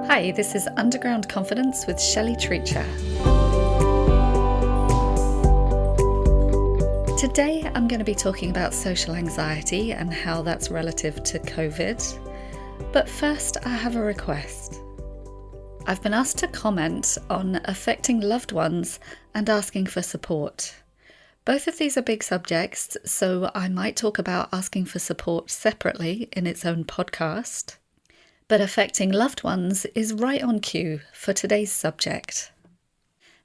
Hi, this is Underground Confidence with Shelley Treacher. Today I'm going to be talking about social anxiety and how that's relative to COVID. But first I have a request. I've been asked to comment on affecting loved ones and asking for support. Both of these are big subjects, so I might talk about asking for support separately in its own podcast. But affecting loved ones is right on cue for today's subject.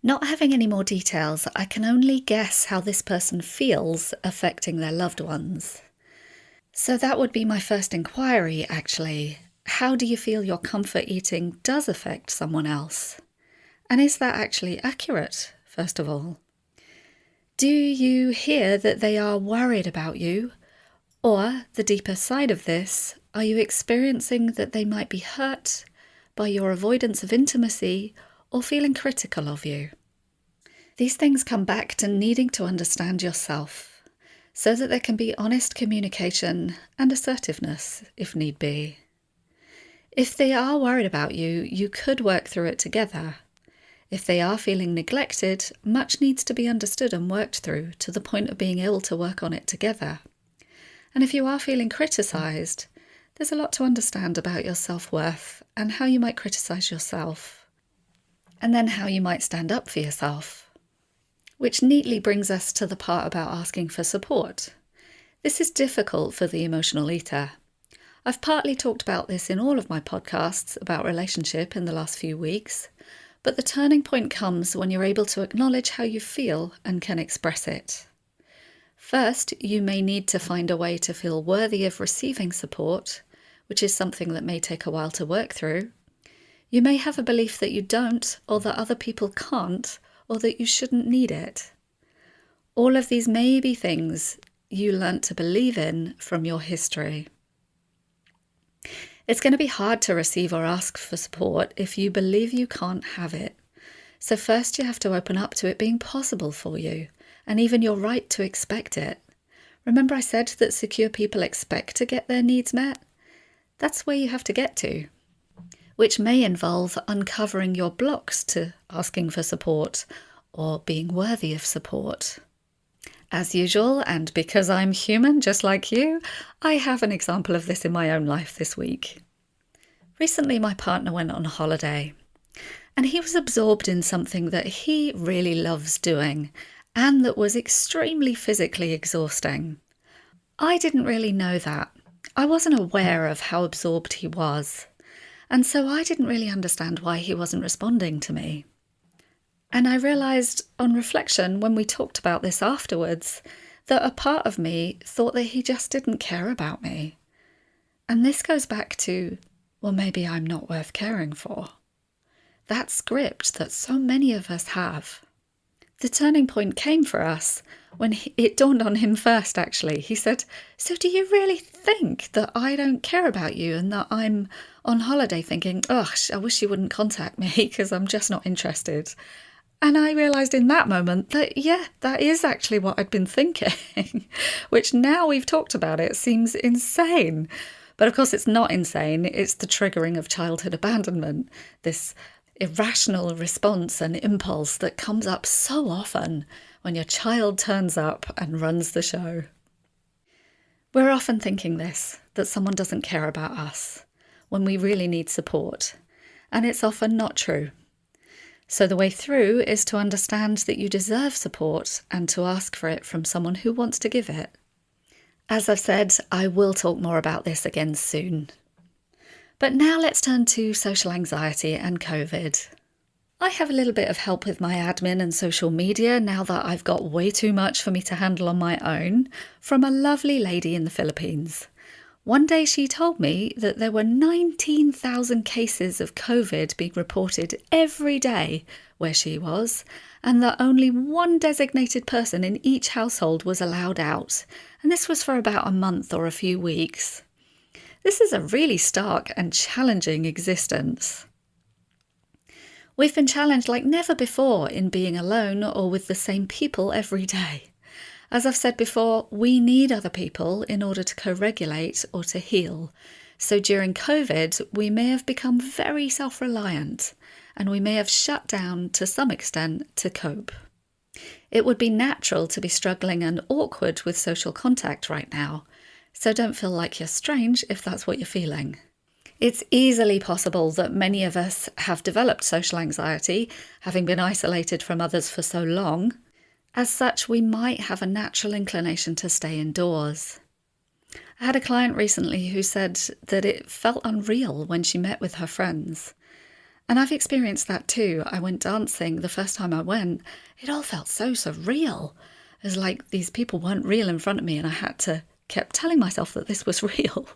Not having any more details, I can only guess how this person feels affecting their loved ones. So that would be my first inquiry, actually. How do you feel your comfort eating does affect someone else? And is that actually accurate, first of all? Do you hear that they are worried about you? Or, the deeper side of this, are you experiencing that they might be hurt by your avoidance of intimacy or feeling critical of you? These things come back to needing to understand yourself so that there can be honest communication and assertiveness if need be. If they are worried about you, you could work through it together. If they are feeling neglected, much needs to be understood and worked through to the point of being able to work on it together. And if you are feeling criticised, there's a lot to understand about your self-worth and how you might criticise yourself, and then how you might stand up for yourself. Which neatly brings us to the part about asking for support. This is difficult for the emotional eater. I've partly talked about this in all of my podcasts about relationship in the last few weeks, but the turning point comes when you're able to acknowledge how you feel and can express it. First, you may need to find a way to feel worthy of receiving support, which is something that may take a while to work through. You may have a belief that you don't, or that other people can't, or that you shouldn't need it. All of these may be things you learnt to believe in from your history. It's going to be hard to receive or ask for support if you believe you can't have it. So first you have to open up to it being possible for you, and even your right to expect it. Remember I said that secure people expect to get their needs met? That's where you have to get to, which may involve uncovering your blocks to asking for support or being worthy of support. As usual, and because I'm human just like you, I have an example of this in my own life this week. Recently, my partner went on holiday, and he was absorbed in something that he really loves doing, and that was extremely physically exhausting. I didn't really know that. I wasn't aware of how absorbed he was, and so I didn't really understand why he wasn't responding to me. And I realised on reflection when we talked about this afterwards that a part of me thought that he just didn't care about me. And this goes back to, well, maybe I'm not worth caring for. That script that so many of us have. The turning point came for us when it dawned on him first, actually. He said, so do you really think that I don't care about you and that I'm on holiday thinking, oh, I wish you wouldn't contact me because I'm just not interested? And I realised in that moment that, yeah, that is actually what I'd been thinking, which now we've talked about it seems insane. But of course it's not insane, it's the triggering of childhood abandonment, this irrational response and impulse that comes up so often when your child turns up and runs the show. We're often thinking this, that someone doesn't care about us when we really need support, and it's often not true. So the way through is to understand that you deserve support and to ask for it from someone who wants to give it. As I've said, I will talk more about this again soon. But now let's turn to social anxiety and COVID. I have a little bit of help with my admin and social media now that I've got way too much for me to handle on my own from a lovely lady in the Philippines. One day she told me that there were 19,000 cases of COVID being reported every day where she was, and that only one designated person in each household was allowed out, and this was for about a month or a few weeks. This is a really stark and challenging existence. We've been challenged like never before in being alone or with the same people every day. As I've said before, we need other people in order to co-regulate or to heal, So during COVID, we may have become very self-reliant, and we may have shut down to some extent to cope. It would be natural to be struggling and awkward with social contact right now, so don't feel like you're strange if that's what you're feeling. It's easily possible that many of us have developed social anxiety, having been isolated from others for so long. As such, we might have a natural inclination to stay indoors. I had a client recently who said that it felt unreal when she met with her friends. And I've experienced that too. I went dancing the first time I went. It all felt so surreal. It was like these people weren't real in front of me and I kept telling myself that this was real.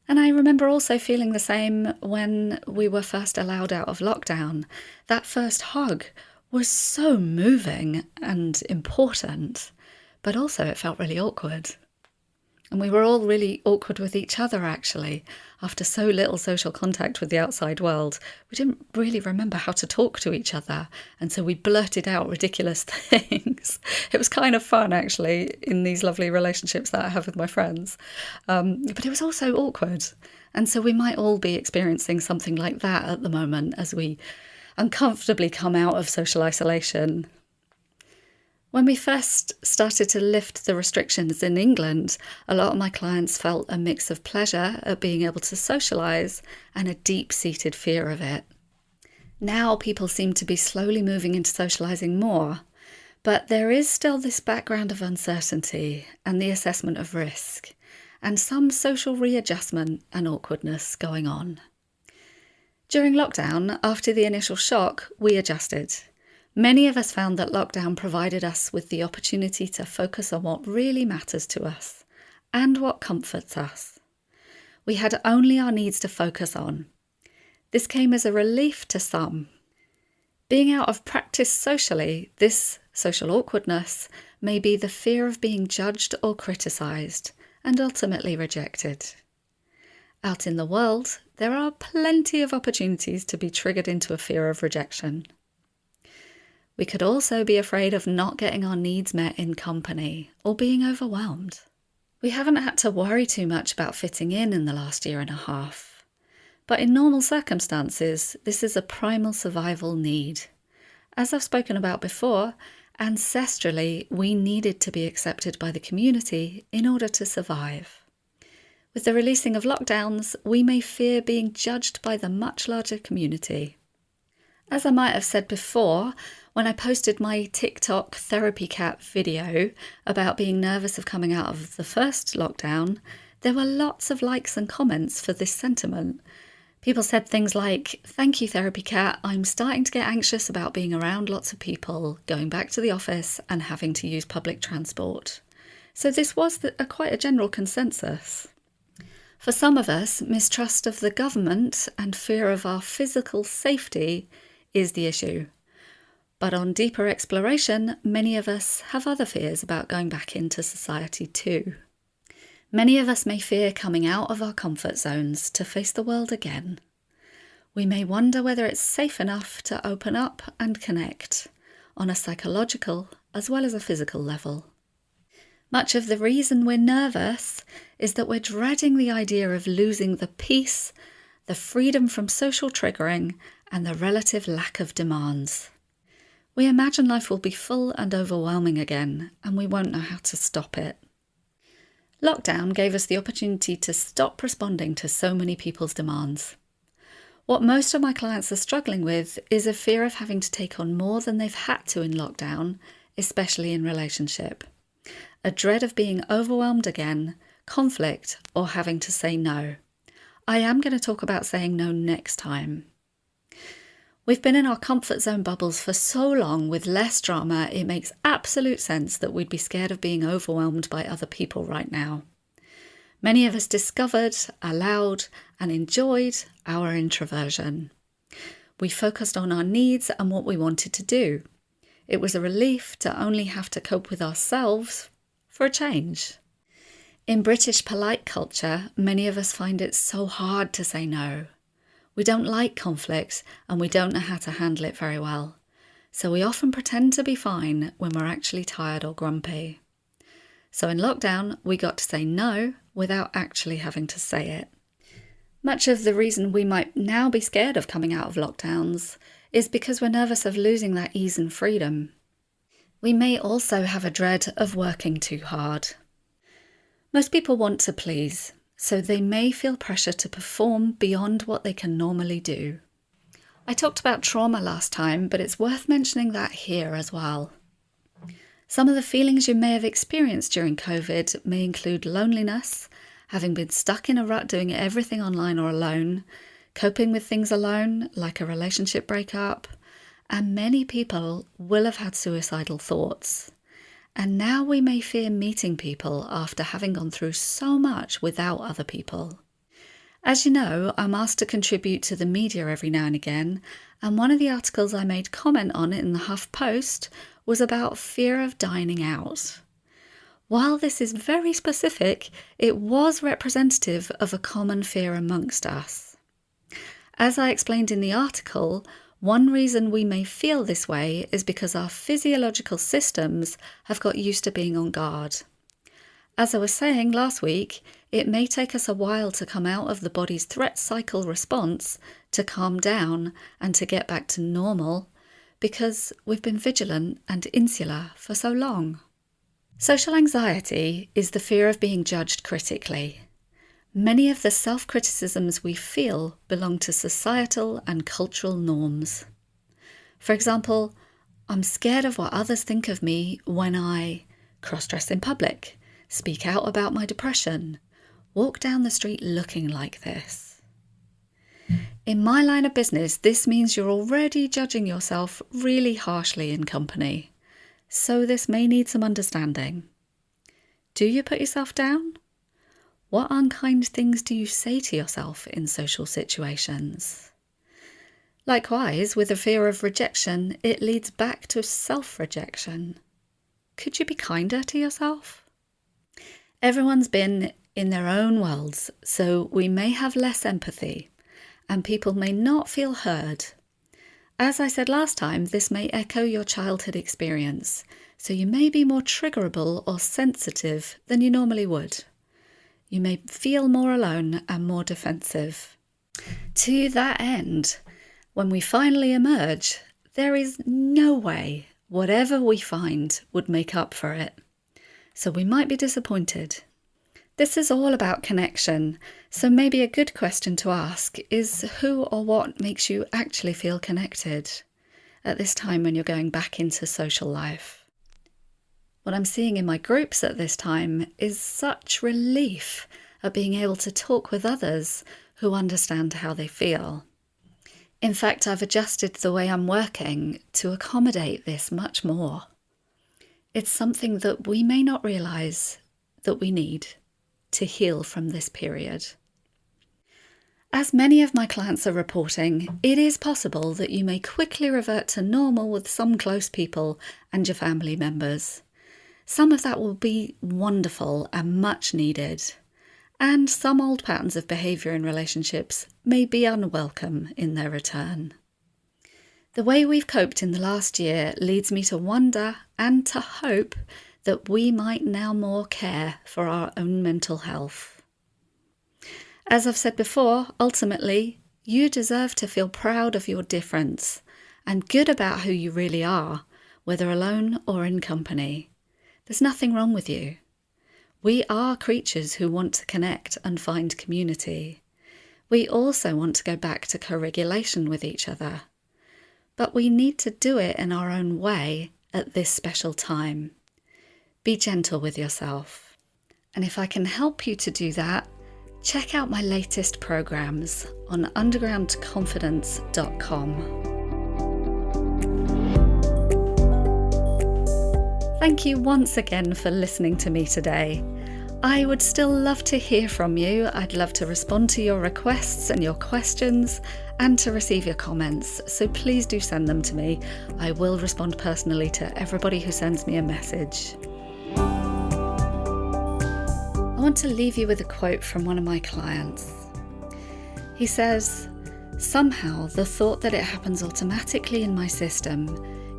And I remember also feeling the same when we were first allowed out of lockdown. That first hug was so moving and important, but also it felt really awkward. And we were all really awkward with each other, actually. After so little social contact with the outside world, we didn't really remember how to talk to each other. And so we blurted out ridiculous things. It was kind of fun, actually, in these lovely relationships that I have with my friends. But it was also awkward. And so we might all be experiencing something like that at the moment as we uncomfortably come out of social isolation. When we first started to lift the restrictions in England, a lot of my clients felt a mix of pleasure at being able to socialise and a deep-seated fear of it. Now people seem to be slowly moving into socialising more, but there is still this background of uncertainty and the assessment of risk, and some social readjustment and awkwardness going on. During lockdown, after the initial shock, we adjusted. Many of us found that lockdown provided us with the opportunity to focus on what really matters to us and what comforts us. We had only our needs to focus on. This came as a relief to some. Being out of practice socially, this social awkwardness may be the fear of being judged or criticised and ultimately rejected. Out in the world, there are plenty of opportunities to be triggered into a fear of rejection. We could also be afraid of not getting our needs met in company or being overwhelmed. We haven't had to worry too much about fitting in the last year and a half. But in normal circumstances, this is a primal survival need. As I've spoken about before, ancestrally, we needed to be accepted by the community in order to survive. With the releasing of lockdowns, we may fear being judged by the much larger community. As I might have said before, when I posted my TikTok therapy cat video about being nervous of coming out of the first lockdown, there were lots of likes and comments for this sentiment. People said things like, "Thank you, therapy cat. I'm starting to get anxious about being around lots of people, going back to the office and having to use public transport." So this was quite a general consensus. For some of us, mistrust of the government and fear of our physical safety is the issue. But on deeper exploration, many of us have other fears about going back into society too. Many of us may fear coming out of our comfort zones to face the world again. We may wonder whether it's safe enough to open up and connect on a psychological as well as a physical level. Much of the reason we're nervous is that we're dreading the idea of losing the peace, the freedom from social triggering, and the relative lack of demands. We imagine life will be full and overwhelming again, and we won't know how to stop it. Lockdown gave us the opportunity to stop responding to so many people's demands. What most of my clients are struggling with is a fear of having to take on more than they've had to in lockdown, especially in relationship. A dread of being overwhelmed again, conflict, or having to say no. I am going to talk about saying no next time. We've been in our comfort zone bubbles for so long with less drama, it makes absolute sense that we'd be scared of being overwhelmed by other people right now. Many of us discovered, allowed, and enjoyed our introversion. We focused on our needs and what we wanted to do. It was a relief to only have to cope with ourselves for a change. In British polite culture, many of us find it so hard to say no. We don't like conflict and we don't know how to handle it very well. So we often pretend to be fine when we're actually tired or grumpy. So in lockdown, we got to say no without actually having to say it. Much of the reason we might now be scared of coming out of lockdowns is because we're nervous of losing that ease and freedom. We may also have a dread of working too hard. Most people want to please, so they may feel pressure to perform beyond what they can normally do. I talked about trauma last time, but it's worth mentioning that here as well. Some of the feelings you may have experienced during COVID may include loneliness, having been stuck in a rut doing everything online or alone, coping with things alone, like a relationship breakup, and many people will have had suicidal thoughts. And now we may fear meeting people after having gone through so much without other people. As you know, I'm asked to contribute to the media every now and again, and one of the articles I made comment on in the HuffPost was about fear of dining out. While this is very specific, it was representative of a common fear amongst us. As I explained in the article, one reason we may feel this way is because our physiological systems have got used to being on guard. As I was saying last week, it may take us a while to come out of the body's threat cycle response, to calm down and to get back to normal, because we've been vigilant and insular for so long. Social anxiety is the fear of being judged critically. Many of the self-criticisms we feel belong to societal and cultural norms. For example, I'm scared of what others think of me when I cross-dress in public, speak out about my depression, walk down the street looking like this. In my line of business, this means you're already judging yourself really harshly in company, so this may need some understanding. Do you put yourself down? What unkind things do you say to yourself in social situations? Likewise, with a fear of rejection, it leads back to self-rejection. Could you be kinder to yourself? Everyone's been in their own worlds, so we may have less empathy, and people may not feel heard. As I said last time, this may echo your childhood experience, so you may be more triggerable or sensitive than you normally would. You may feel more alone and more defensive. To that end, when we finally emerge, there is no way whatever we find would make up for it. So we might be disappointed. This is all about connection, so maybe a good question to ask is who or what makes you actually feel connected at this time when you're going back into social life? What I'm seeing in my groups at this time is such relief at being able to talk with others who understand how they feel. In fact, I've adjusted the way I'm working to accommodate this much more. It's something that we may not realise that we need to heal from this period. As many of my clients are reporting, it is possible that you may quickly revert to normal with some close people and your family members. Some of that will be wonderful and much needed, and some old patterns of behaviour in relationships may be unwelcome in their return. The way we've coped in the last year leads me to wonder and to hope that we might now more care for our own mental health. As I've said before, ultimately, you deserve to feel proud of your difference and good about who you really are, whether alone or in company. There's nothing wrong with you. We are creatures who want to connect and find community. We also want to go back to corregulation with each other. But we need to do it in our own way at this special time. Be gentle with yourself. And if I can help you to do that, check out my latest programs on undergroundconfidence.com. Thank you once again for listening to me today. I would still love to hear from you. I'd love to respond to your requests and your questions and to receive your comments. So please do send them to me. I will respond personally to everybody who sends me a message. I want to leave you with a quote from one of my clients. He says, "Somehow the thought that it happens automatically in my system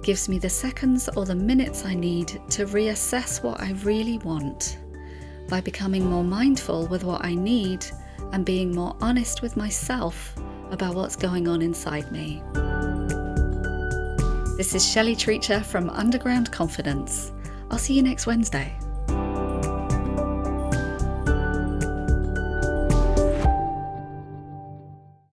gives me the seconds or the minutes I need to reassess what I really want. By becoming more mindful with what I need and being more honest with myself about what's going on inside me. This is Shelley Treacher from Underground Confidence. I'll see you next Wednesday.